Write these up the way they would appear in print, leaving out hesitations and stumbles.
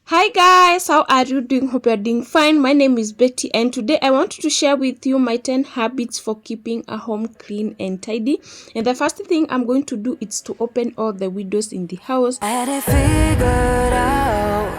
Hi guys, how are you doing? Hope you're doing fine. My name is Betty and today I want to share with you my 10 habits for keeping a home clean and tidy. And the first thing I'm going to do is to open all the windows in the house. I had it figured out.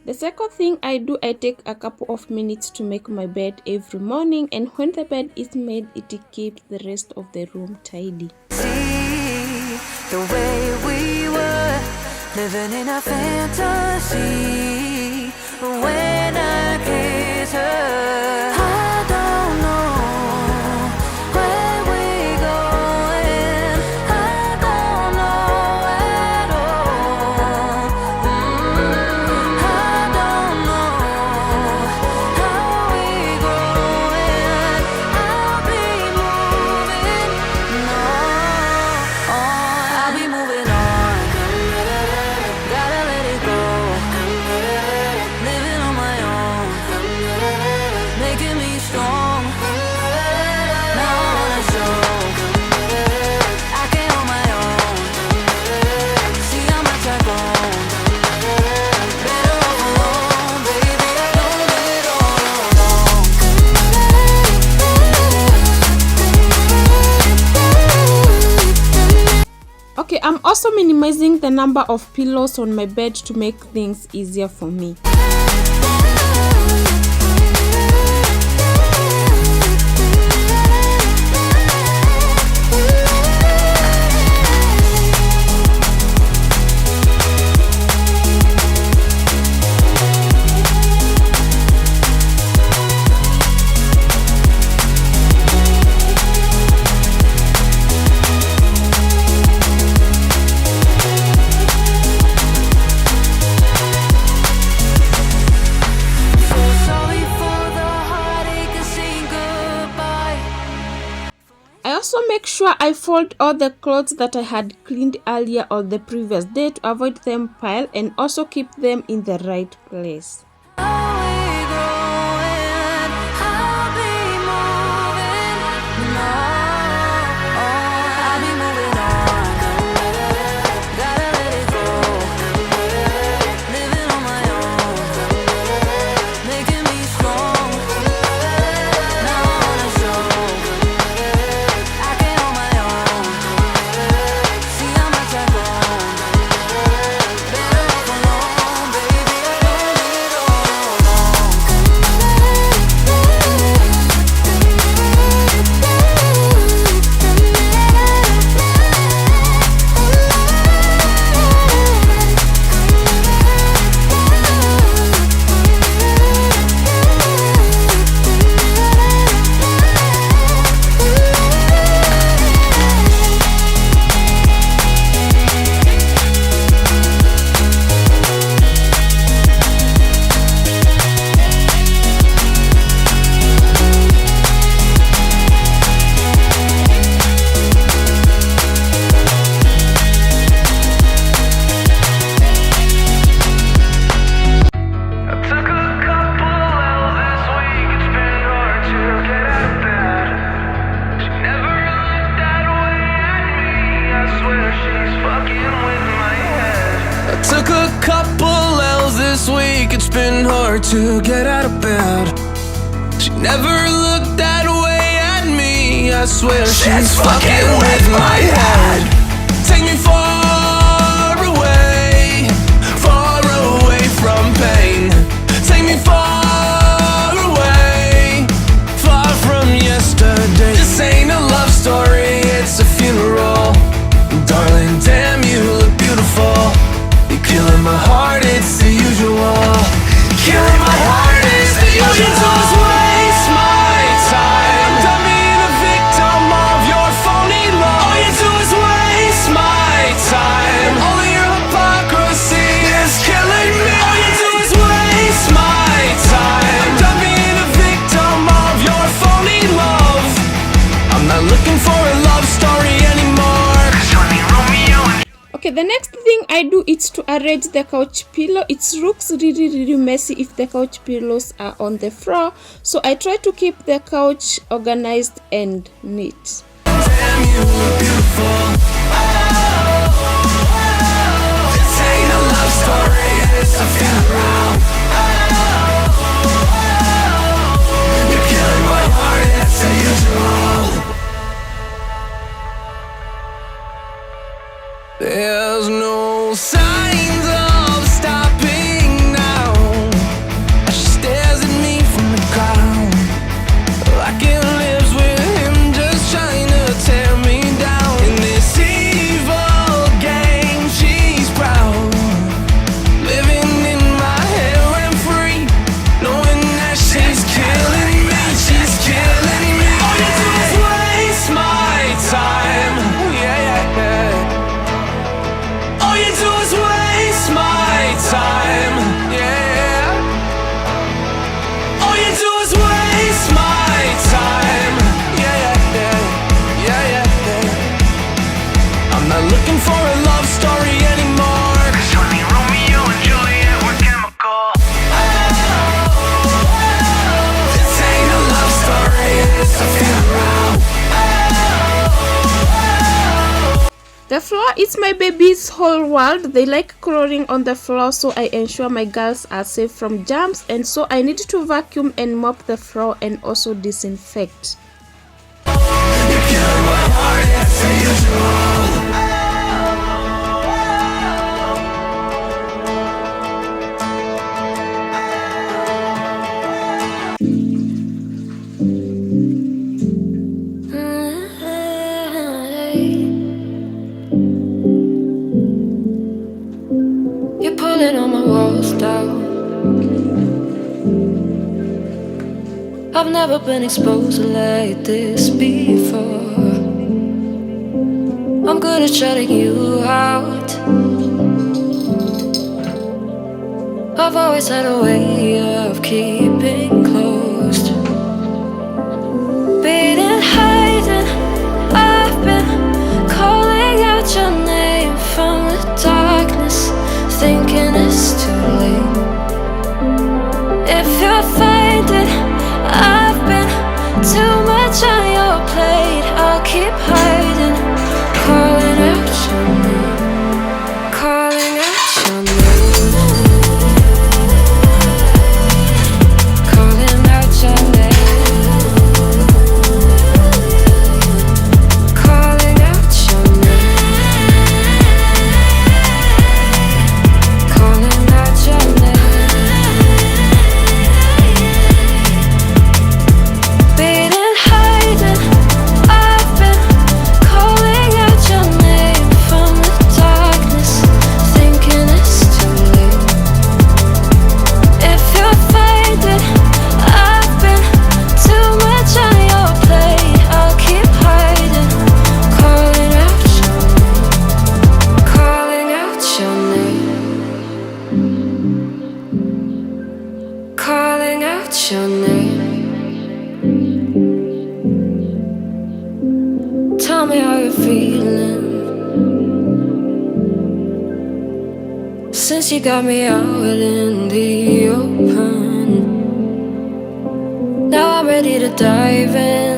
The second thing I do, I take a couple of minutes to make my bed every morning, and when the bed is made, it keeps the rest of the room tidy. See the way we were living in a fantasy. When I kiss her, I don't know where we're going. I don't know at all. I don't know how we're growing. I'll be moving I'll be moving on. Gotta let it go. Living on my own, making me strong. Now I wanna show I can on my own. See how much I've grown. Better off alone, baby. I don't live it all alone. Okay, I'm also minimizing the number of pillows on my bed to make things easier for me. I also make sure I fold all the clothes that I had cleaned earlier on the previous day to avoid them pile and also keep them in the right place. Took a couple L's this week, it's been hard to get out of bed. She never looked that way at me, I swear she's fucking with my head. Take me far away from pain. Take me far away, far from yesterday. This ain't a love story, it's a funeral. Darling, damn, you look beautiful. You're killing my heart, it's the usual. Killing my heart is the usual. All you do is waste my time. I'm done being a victim of your phony love. All you do is waste my time. All of your hypocrisy is killing me. All you do is waste my time. I'm done being a victim of your phony love. I'm not looking for a love story anymore. Okay, the next thing I do is to arrange the couch pillow. It looks really messy if the couch pillows are on the floor, so I try to keep the couch organized and neat. Damn, you look beautiful. This ain't a love story. The floor is my baby's whole world. They like crawling on the floor, so I ensure my girls are safe from germs, and so I need to vacuum and mop the floor and also disinfect. On my walls down. I've never been exposed like this before. I'm good at shutting you out. I've always had a way of keeping closed. Beating, hiding, I've been calling out your name from the darkness, thinking it's too late. If you'll find it, I've been too much on your plate. I'll keep hiding, calling out your name, calling out your name, calling out your name, calling out your name. Calling out your name. Tell me how you're feeling since you got me out in the open. Now I'm ready to dive in.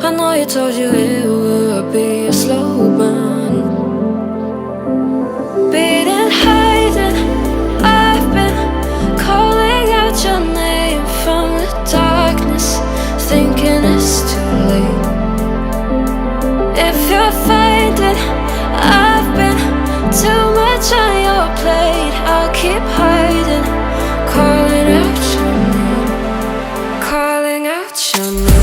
I know you told you it would be a slow burn. Beating, hiding, I've been calling out your name from the darkness, thinking it's too late. If you'll find it, I've been too much on your plate. I'll keep hiding, calling out your name, calling out your name.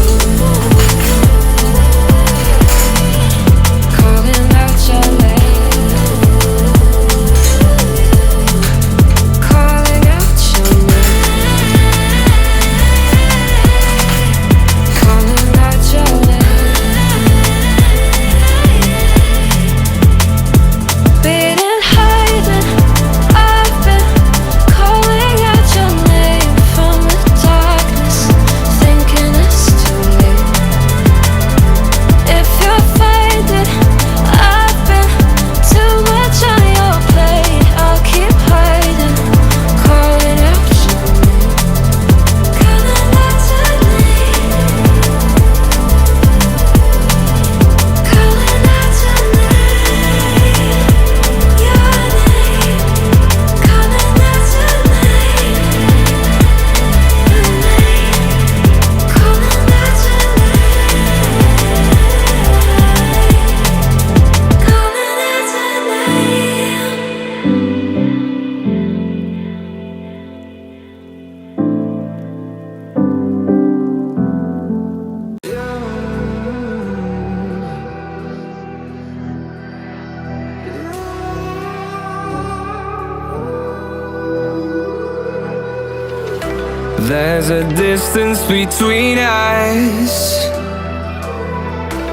There's a distance between us.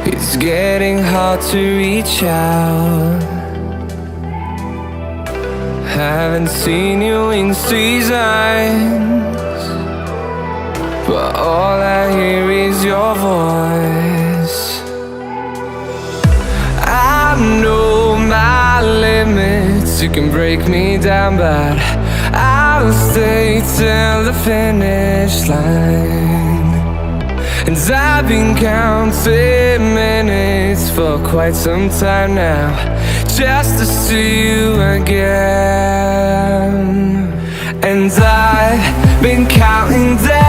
It's getting hard to reach out. Haven't seen you in seasons, but all I hear is your voice. I know my limits, you can break me down, but I'll stay till the finish line. And I've been counting minutes for quite some time now, just to see you again. And I've been counting days